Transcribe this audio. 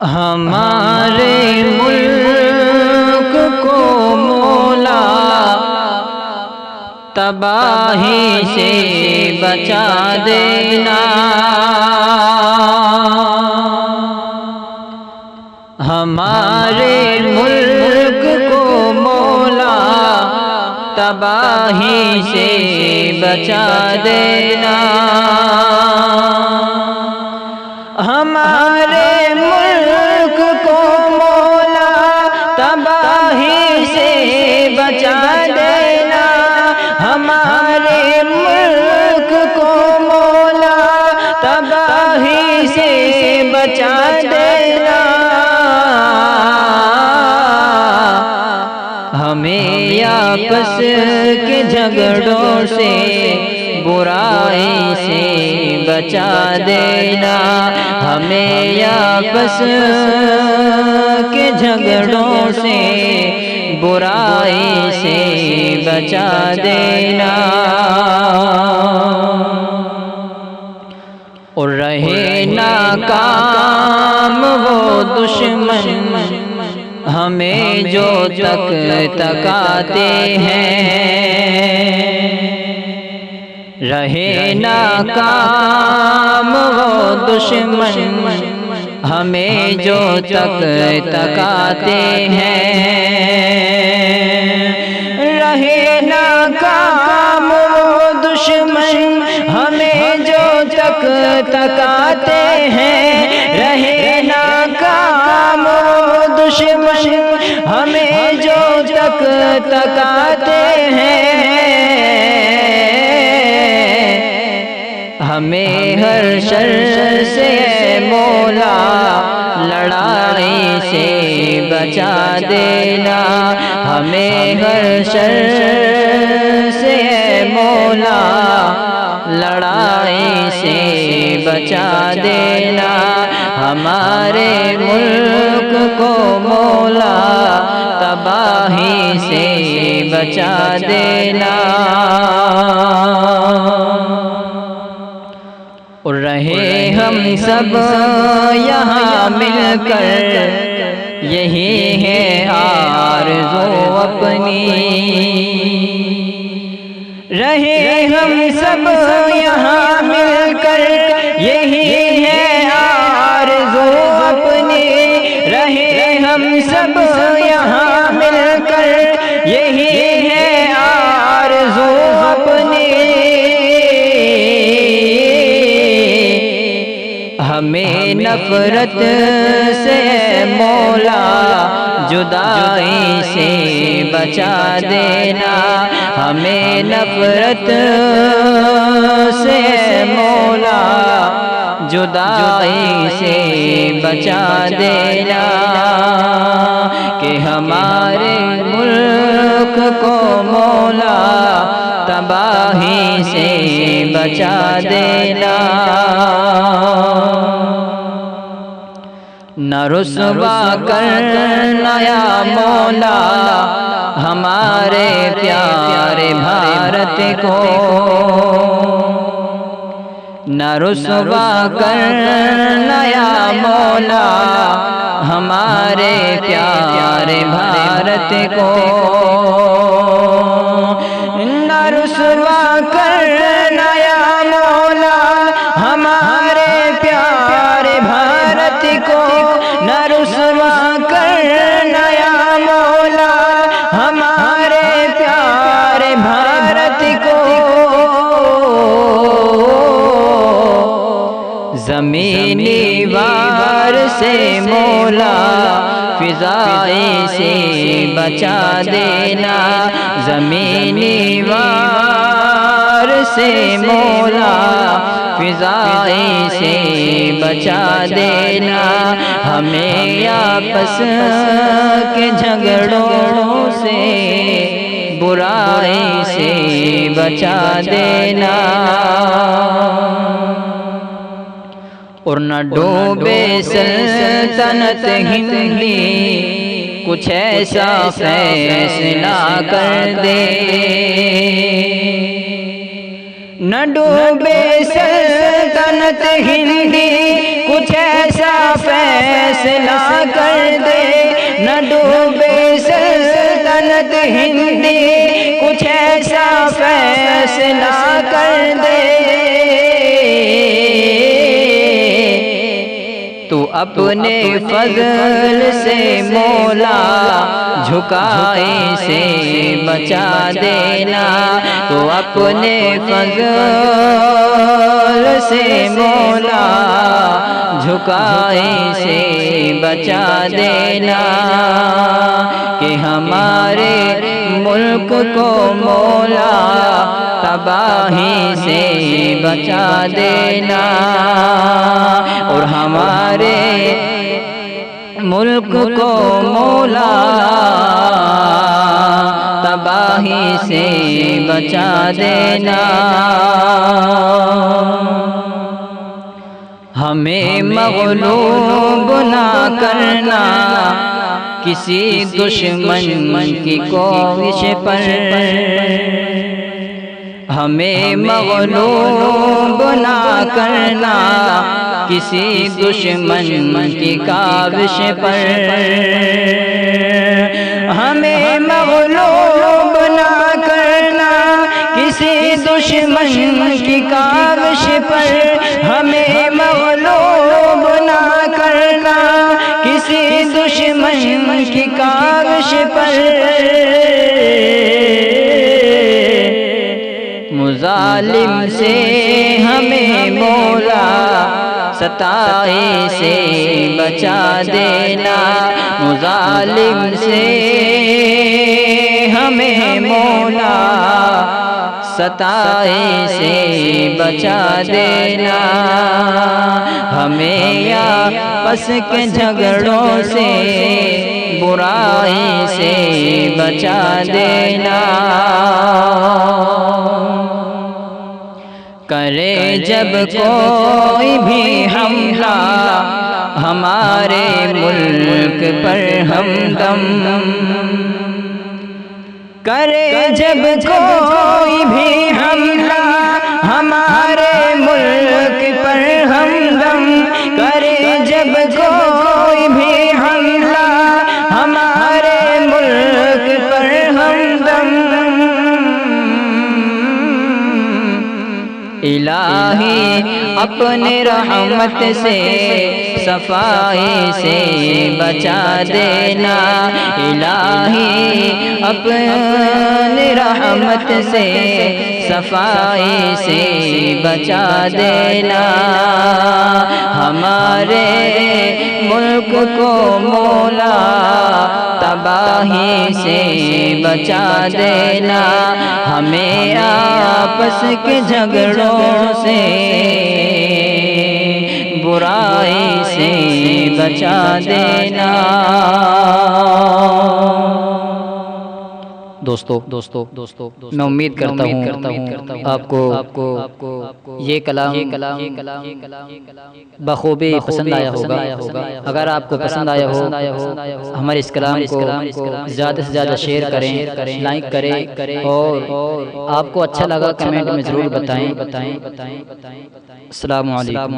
ہمارے ملک کو مولا تباہی سے بچا دینا، ہمارے ملک کو مولا تباہی سے بچا دینا، ہمارے ملک کو مولا تباہی سے بچا دینا، ہمارے ملک کو مولا تباہی سے بچا دینا، ہمیں آپس کے جھگڑوں سے برائی سے بچا دینا، ہمیں آپس کے جھگڑوں سے برائی سے بچا دینا، اور رہے ناکام وہ دشمن ہمیں جو تک تکاتے ہیں، رہے ناکام وہ دشمن ہمیں جو تک تکاتے ہیں، رہے ناکام وہ دشمن ہمیں جو تک تکاتے ہیں، رہے ناکام وہ دشمن ہمیں جو تک تکاتے ہیں، ہمیں ہر شر سے مولا لڑائی سے بچا دینا، ہمیں ہر شر سے مولا لڑائی سے بچا دینا، ہمارے ملک کو مولا تباہی سے بچا دینا، اور رہے ہم سب یہاں مل کر یہی ہے آرزو اپنی، رہے ہم سب یہاں مل کر یہی ہے آرزو اپنی، رہے ہم سب یہاں مل کر یہی ہے آرزو اپنی، ہمیں نفرت سے مولا جدائی سے بچا دینا، ہمیں نفرت سے مولا جدائی سے بچا دینا، کہ ہمارے ملک کو مولا تباہی سے بچا دینا، نہ رسوا کرنا یا مولا ہمارے پیارے بھارت کو، نہ رسوا کرنا یا مولا ہمارے پیارے بھارت کو، نہ رسوا کرنا یا مولا ہمارے پیارے بھارت کو، نہ رسوا کرنا یا مولا ہمارے پیارے بھارت کو، زمینی وار سے مولا فضائی سے بچا دینا، زمینی وار سے مولا فضائی سے بچا دینا، ہمیں آپس کے جھگڑوں سے برائی سے بچا دینا، اور نہ ڈوبے سلطنت ہندی کچھ ایسا فیصلہ کر دے، نہ ڈوبے سلطنت ہندی کچھ ایسا ایسا فیصلہ کر دے نہ ڈوبے سلطنت ہندی، کچھ ایسا فیصلہ کر دے تو اپنے فضل سے مولا جھکائے سے بچا دینا، تو اپنے فضل سے مولا جھکائے سے بچا دینا، کہ ہمارے ملک کو مولا تباہی سے بچا دینا، اور ہمارے ملک کو مولا تباہی سے بچا دینا۔ ہمیں مغلوب نہ کرنا کسی دشمن کی کوشش پر، ہمیں مغلوب نہ کرنا کسی دشمن کی کاوش پر، ہمیں مغلوب نہ کرنا کسی دشمن کی کاوش پر، ہمیں مغلوب نہ کرنا کسی دشمن کی کاوش پر، مظالم سے ہمیں مولا ستائے سے بچا دینا، مظالم سے ہمیں مولا ستائے سے بچا دینا، ہمیں آپس کے جھگڑوں سے برائی سے بچا دینا، کرے جب کوئی بھی حملہ ہمارے ملک پر ہمدم، کرے جب کوئی بھی حملہ ہمارے ملک پر ہمدم، کرے جب کوئی بھی حملہ ہمارے ملک پر ہمدم، الہی اپنے رحمت سے صفائی سے بچا دینا، الہی اپنے رحمت سے صفائی سے بچا دینا، ہمارے ملک کو مولا تباہی سے بچا دینا، ہمیں آپس کے جھگڑوں سے برائی سے بچا دینا۔ دوستو میں امید کرتا ہوں آپ کو یہ کلام بخوبی پسند آیا ہوگا۔ اگر آپ کو پسند آیا ہو ہمارے اس کلام کو زیادہ سے زیادہ شیئر کریں، لائک کریں، اور آپ کو اچھا لگا کمنٹ میں ضرور بتائیں۔ السلام علیکم۔